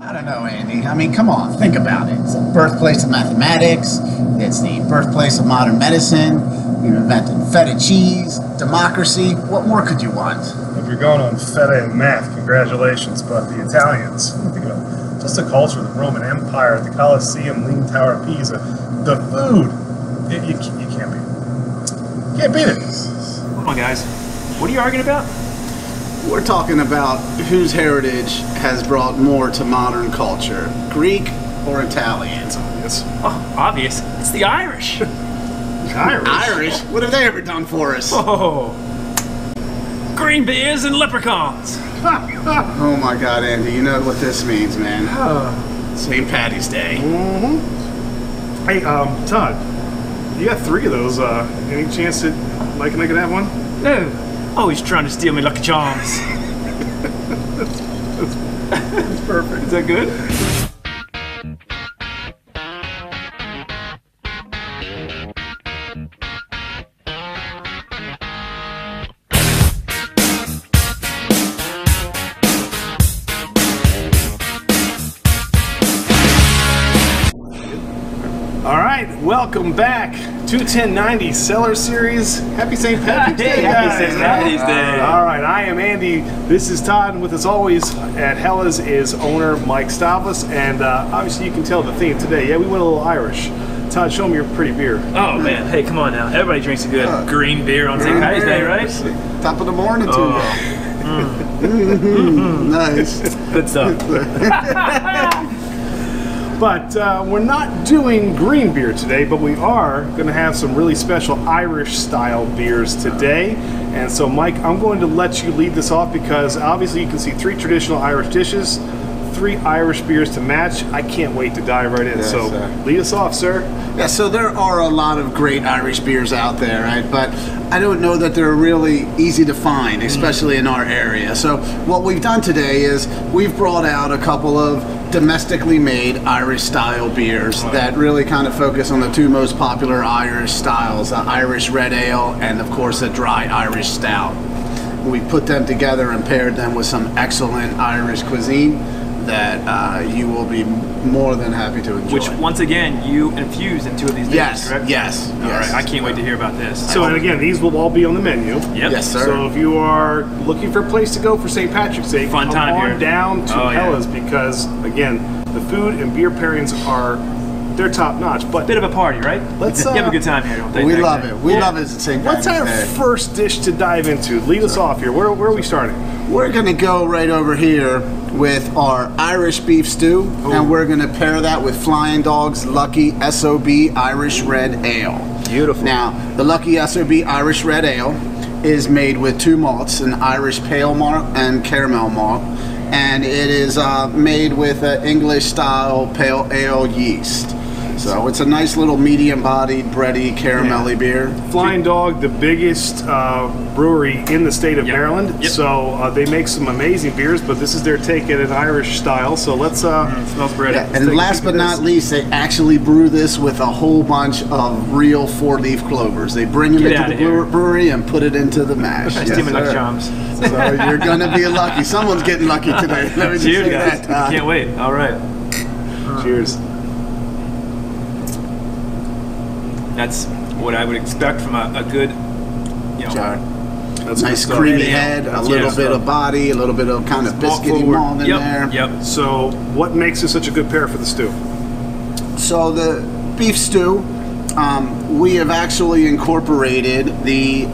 I don't know, Andy. I mean, come on, think about it. It's the birthplace of mathematics. It's the birthplace of modern medicine. We've invented feta cheese, democracy. What more could you want? If you're going on feta and math, congratulations. But the Italians, think about it, just the culture, the Roman Empire, the Colosseum, Leaning Tower of Pisa, the food. You can't beat it. Can't beat it. Come on, guys. What are you arguing about? We're talking about whose heritage has brought more to modern culture, Greek or Italian? It's obvious. Oh, obvious. It's the Irish. Irish? What have they ever done for us? Oh, green beers and leprechauns. Oh my God, Andy, you know what this means, man. St. Patty's Day. Mm-hmm. Hey, Todd, you got 3 of those. Any chance that Mike and I could have one? No. Always trying to steal me Lucky Charms. That's perfect. Is that good? All right, welcome back to 1090 Cellar Series. Happy St. Patrick's Day, Happy guys. St. Patty's Day. All right, I am Andy. This is Todd, and with us always at Hella's is owner Mike Stavlis, and obviously you can tell the theme today. Yeah, we went a little Irish. Todd, show me your pretty beer. Oh man, hey, come on now. Everybody drinks a good green beer on St. Patty's Day, right? Top of the morning to Nice. Good stuff. But we're not doing green beer today, but we are going to have some really special Irish style beers today. And so, Mike, I'm going to let you lead this off because obviously you can see 3 traditional Irish dishes, 3 Irish beers to match. I can't wait to dive right in. Yes, so lead us off, sir. Yeah, so there are a lot of great Irish beers out there, right? But I don't know that they're really easy to find, especially in our area. So what we've done today is we've brought out a couple of domestically made Irish style beers that really kind of focus on the 2 most popular Irish styles, the Irish Red Ale and of course a dry Irish Stout. We put them together and paired them with some excellent Irish cuisine that you will be more than happy to enjoy. Which, once again, you infused in 2 of these dishes, correct? Yes. All right, I can't wait to hear about this. So, and again, these will all be on the menu. Yep. Yes, sir. So if you are looking for a place to go for St. Patrick's Day, Fun come time on here. down to Hella's because, again, the food and beer pairings they're top notch. But Bit of a party, right? let's you have a good time here, don't they? We love it. We love it at St. what's Patty's our Day. first dish to dive into? Lead us off here. Where are we starting? We're going to go right over here with our Irish beef stew, and we're going to pair that with Flying Dog's Lucky SOB Irish Red Ale. Beautiful. Now, the Lucky SOB Irish Red Ale is made with 2 malts, an Irish pale malt and caramel malt, and it is made with English-style pale ale yeast. So it's a nice little medium-bodied, bready, caramelly beer. Flying Dog, the biggest brewery in the state of Maryland. Yep. So they make some amazing beers, but this is their take at an Irish style. So let's. Smells bready. Yeah, and last but not least, they actually brew this with a whole bunch of real 4-leaf clovers. They bring them Get into outta the here. brewery and put it into the mash. Nice team of Lucky Charms. So you're gonna be lucky. Someone's getting lucky today. Let me just Cheers, say guys. that, Todd. Can't wait. All right. Cheers. That's what I would expect from a good, Jar. That's Nice good creamy Yeah, head, a that's little good bit stuff. of body, a little bit of kind of Malt biscuity forward. malt in there. Yep. So what makes this such a good pair for the stew? So the beef stew, we have actually incorporated the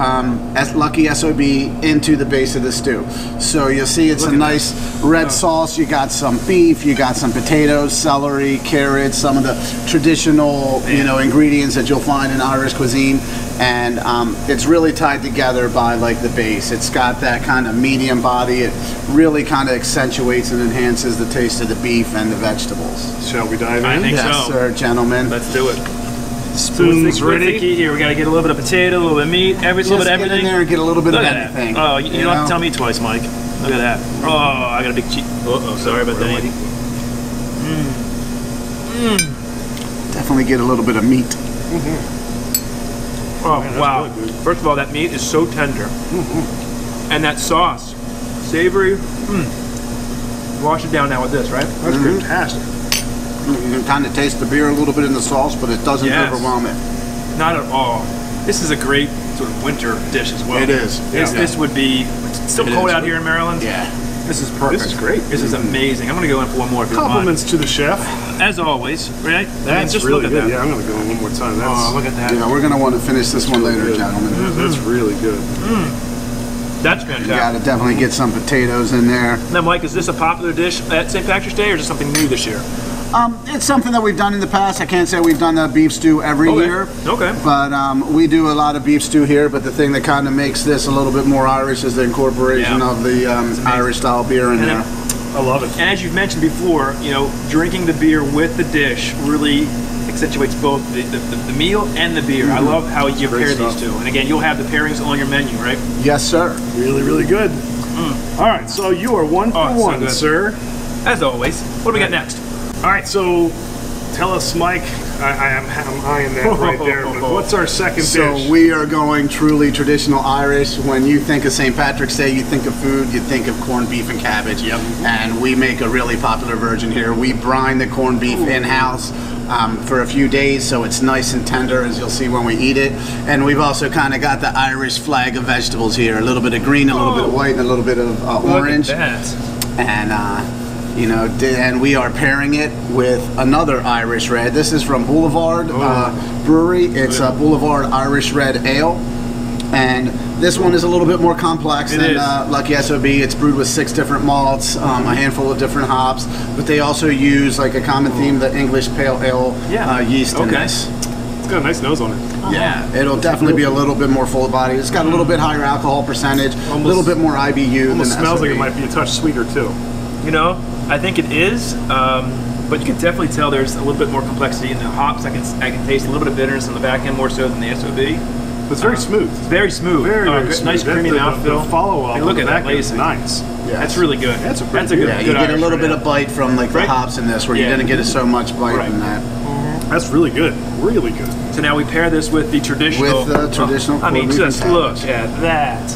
Lucky SOB into the base of the stew. So you'll see it's a nice red sauce. You got some beef, you got some potatoes, celery, carrots, some of the traditional ingredients that you'll find in Irish cuisine. And it's really tied together by like the base. It's got that kind of medium body. It really kind of accentuates and enhances the taste of the beef and the vegetables. Shall we dive in? I think Yes, so. sir, gentlemen. Let's do it. Spoon's We're ready. thicky here. We got to get a little bit of potato, a little bit of meat, a little bit of Just get everything. in there and get a little bit Look of at that. everything. Oh, you don't have to tell me twice, Mike. Look at that. Oh, I got a big cheek. Uh-oh, sorry about that, Andy. Definitely get a little bit of meat. Oh, Man, that's wow. good, dude. First of all, that meat is so tender. And that sauce, savory. wash it down now with this, right? That's fantastic. You can kind of taste the beer a little bit in the sauce, but it doesn't overwhelm it. Not at all. This is a great sort of winter dish as well. It is. This would be, it's still cold out here in Maryland. Yeah. This is perfect. This is great. This is amazing. I'm going to go in for one more. Compliments to the chef. As always, right? That's just really look at good. that. Yeah, I'm going to go in one more time. That's, look at that. Yeah, we're going to want to finish this one later, gentlemen. That's really good. That's You fantastic. got to definitely get some potatoes in there. Now, Mike, is this a popular dish at St. Patrick's Day, or is it something new this year? It's something that we've done in the past. I can't say we've done the beef stew every year. Okay. But we do a lot of beef stew here. But the thing that kind of makes this a little bit more Irish is the incorporation of the Irish style beer in there. I love it. And as you've mentioned before, you know, drinking the beer with the dish really accentuates both the meal and the beer. I love how you pair these two. And again, you'll have the pairings on your menu, right? Yes, sir. Really, really good. All right, so you are one for so one, good. sir. As always. What do we got next? All right, so tell us, Mike. I'm eyeing that right there. But what's our second dish? So we are going truly traditional Irish. When you think of St. Patrick's Day, you think of food, you think of corned beef and cabbage. Yep. And we make a really popular version here. We brine the corned beef in-house for a few days, so it's nice and tender, as you'll see when we eat it. And we've also kind of got the Irish flag of vegetables here. A little bit of green, a little bit of white, and a little bit of orange. Look at that. And you know, and we are pairing it with another Irish red. This is from Boulevard Brewery. It's a Boulevard Irish Red Ale. And this one is a little bit more complex than Lucky SOB. It's brewed with 6 different malts, a handful of different hops, but they also use, like a common theme, the English Pale Ale yeast in this. It's got a nice nose on it. Yeah, it'll definitely be a little bit more full bodied. It's got a little bit higher alcohol percentage, a little bit more IBU. Almost than smells SOB. like it might be a touch sweeter too. You know, I think it is, but you can definitely tell there's a little bit more complexity in the hops. I can taste a little bit of bitterness on the back end more so than the SOB. But it's very smooth. Very smooth. Very smooth. Nice creamy mouthfeel. The follow-up. Hey, look at that It's lacing. nice. Yeah. That's really good. That's a good. Yeah, you get a Irish little Red bit Ale. of bite from like the hops in this, where you didn't get so much bite in that. That's really good. Really good. So now we pair this with the traditional. With the traditional. I mean, corned beef just and look cabbage. at that.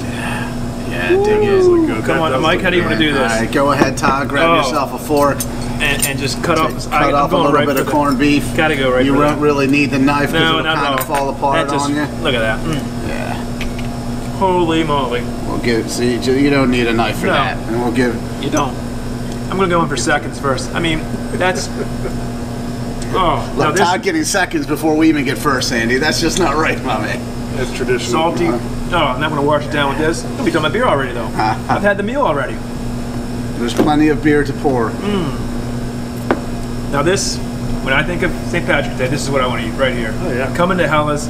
Yeah, dig it. Good. Come on, Mike. How do you want to do this? All right, go ahead, Todd. Grab yourself a fork. And just cut off. Cut off a little bit of corned beef. Gotta go right. You for won't that. really need the knife because No, it'll not kind at of all. fall apart That just, on you. Look at that. Yeah. Holy moly. We'll give. See, you don't need a knife for No. that, and we'll give. You don't. I'm gonna go in for seconds first. I mean, that's. Oh, now Look, this Todd getting seconds before we even get first, Andy. That's just not right, my man. That's traditional. salty. No, I'm not gonna wash it down with this. I'll be done my beer already though. I've had the meal already. There's plenty of beer to pour. Now this, when I think of St. Patrick's Day, this is what I want to eat right here. Oh, yeah. Come into Hella's,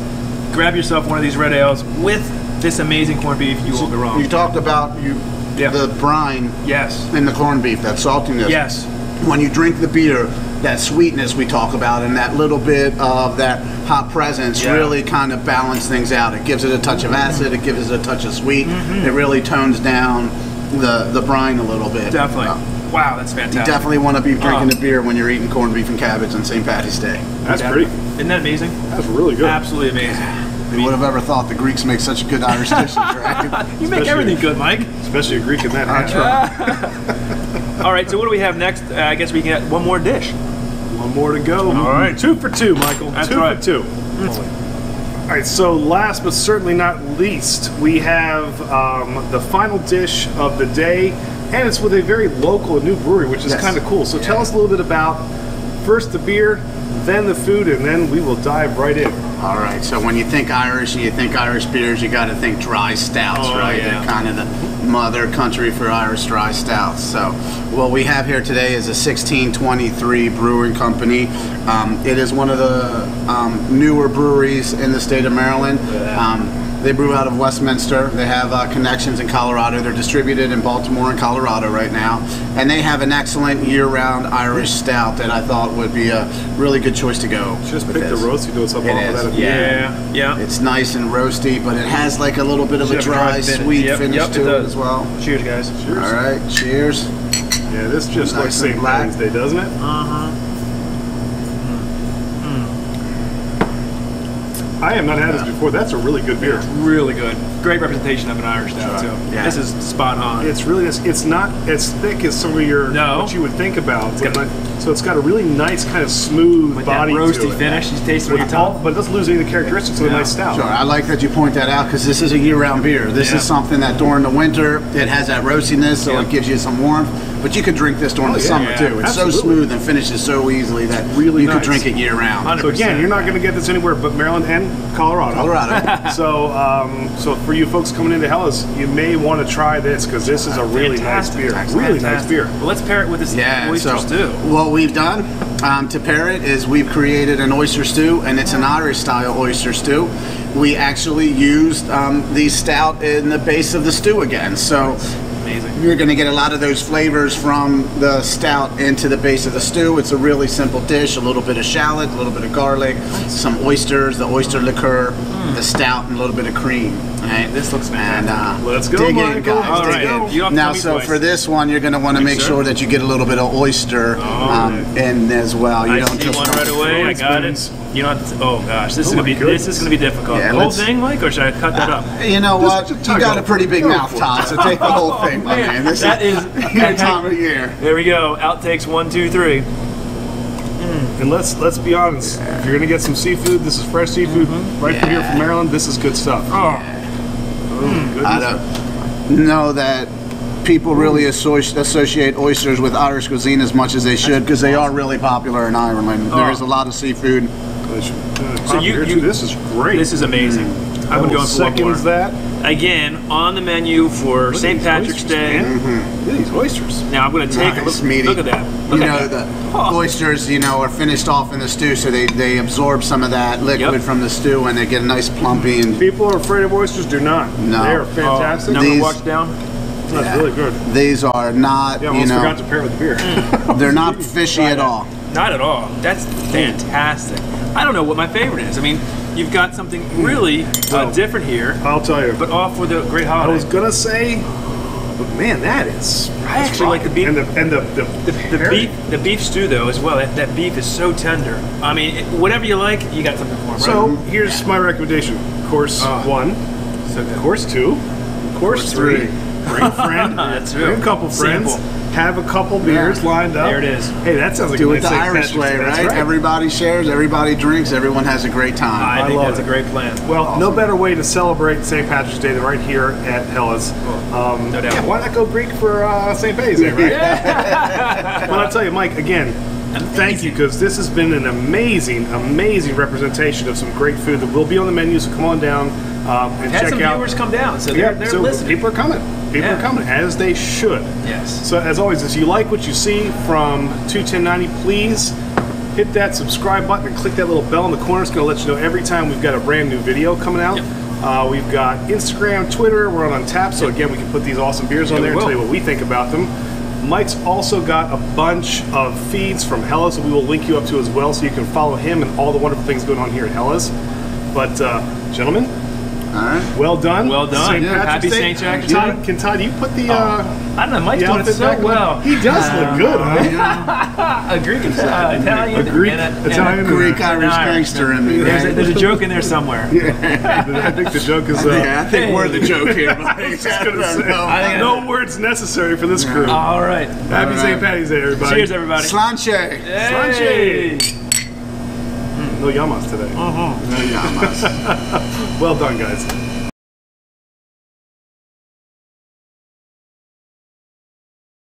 grab yourself one of these red ales with this amazing corned beef. You won't go wrong. You talked about the brine Yes. in the corned beef, that saltiness. Yes. When you drink the beer, that sweetness we talk about and that little bit of that hop presence really kind of balance things out. It gives it a touch of acid, it gives it a touch of sweet. It really tones down the brine a little bit. Definitely. Wow, that's fantastic. You definitely want to be drinking the beer when you're eating corned beef and cabbage on St. Patty's Day. That's great. Isn't that amazing? That's really good. Absolutely amazing. Who would have ever thought the Greeks make such good Irish dishes, right? You make everything good, Mike. Especially a Greek in that hat. All right, so what do we have next? I guess we can get one more dish. One more to go. All right. 2 for 2, Michael. That's 2 right. for 2. All right, so last but certainly not least, we have the final dish of the day, and it's with a very local and new brewery, which is kind of cool. So tell us a little bit about first the beer, then the food, and then we will dive right in. All right, so when you think Irish and you think Irish beers, you got to think dry stouts, right? Yeah. They're kind of the mother country for Irish dry stouts. So what we have here today is a 1623 brewing company. It is one of the newer breweries in the state of Maryland. They brew out of Westminster. They have connections in Colorado. They're distributed in Baltimore and Colorado right now. And they have an excellent year-round Irish stout that I thought would be a really good choice to go. Just with pick the this. roast, you do something It off of is, that. At the end. Yeah. It's nice and roasty, but it has like a little bit of a dry, sweet finish to it as well. Cheers, guys. Cheers. All right, cheers. Yeah, this just like Nice and St. black. Patty's Day, doesn't it? I have not had this before. That's a really good beer. Really good. great representation of an Irish Stout too. Yeah. This is spot on. It's really nice. It's not as thick as some of your what you would think about. So it's got a really nice kind of smooth with body that roasty to it. finish. You taste it on your tongue. But it doesn't lose any of the characteristics of a nice stout. Sure, I like that you point that out because this is a year-round beer. This is something that during the winter it has that roastiness, so it gives you some warmth. But you could drink this during the summer too. It's so smooth and finishes so easily that you could drink it year-round. So again, you're not going to get this anywhere but Maryland and Colorado. So for you folks coming into Hellas, you may want to try this because this is a really nice beer. Really nice beer. Well, let's pair it with this oyster stew. What we've done to pair it is we've created an oyster stew, and it's an Irish style oyster stew. We actually used the stout in the base of the stew again. So amazing. You're going to get a lot of those flavors from the stout into the base of the stew. It's a really simple dish, a little bit of shallot, a little bit of garlic, some oysters, the oyster liqueur, the stout, and a little bit of cream. Right? This looks fantastic. Let's go, dig Michael. in, guys. All dig right. in. Now, so for this one, you're going to want to make sure that you get a little bit of oyster in as well. You I don't see just one right away. I got it. You know, oh gosh, this is gonna be difficult. Yeah, the whole thing, Mike, or should I cut that up? You know what? You got a pretty big mouth, Todd. So take the whole thing, my man. This is your time of year. There we go. Outtakes 1, 2, 3. And let's be honest. If you're gonna get some seafood, this is fresh seafood right from here from Maryland. This is good stuff. I don't know that people really associate oysters with Irish cuisine as much as they should because they are really popular in Ireland. There is a lot of seafood. So this is great. This is amazing. I would go for one more. That. Again, on the menu for St. Patrick's Day. Look at these oysters. Now I'm going to take a look. Meaty. Look at that. The oysters, are finished off in the stew, so they absorb some of that liquid from the stew, and they get a nice plumpy. And people are afraid of oysters. Do not. No, they are fantastic. Number walks down. That's really good. These are not. Yeah, I almost forgot to pair with beer. They're not fishy at all. Not at all. That's fantastic. I don't know what my favorite is. I mean, you've got something really different here. I'll tell you. But off with a great holiday. I was gonna say, but man, that is. I actually like the beef. And the beef stew though as well. That beef is so tender. I mean, whatever you like, you got something for it. So here's my recommendation: course 1, so good. course 2, course 3. Bring a friend. That's bring a couple friends. Simple. Have a couple beers lined up. There it is. Hey, that sounds like Do a it the Irish way, right? Everybody shares, everybody drinks, everyone has a great time. I think that's a great plan. Well, no better way to celebrate St. Patrick's Day than right here at Hellas. No doubt. Yeah, why not go Greek for St. Patty's Day, right? Well, I'll tell you, Mike, again, thank you, because this has been an amazing, amazing representation of some great food that will be on the menu, so come on down and check some out. Viewers come down, so they're listening. People are coming. People are coming, as they should. Yes. So as always, if you like what you see from 21090, please hit that subscribe button and click that little bell in the corner. It's going to let you know every time we've got a brand new video coming out. Yep. We've got Instagram, Twitter, we're on Tap, so again, we can put these awesome beers on there and tell you what we think about them. Mike's also got a bunch of feeds from Hellas that we will link you up to as well, so you can follow him and all the wonderful things going on here at Hellas. But, gentlemen, all right. Well done. Well done. Happy St. Patrick's Day. Can Todd, you put the I don't know, Mike's doing it so well. He does look good, huh? A Greek Italian. A Greek Italian. Greek Irish gangster in me. There's a joke in there somewhere. I think the joke is I think we're the joke here. No words necessary for this crew. All right. Happy St. Patty's Day, everybody. Cheers, everybody. Slanche. Slanche. No yamas today. No yamas. Well done, guys.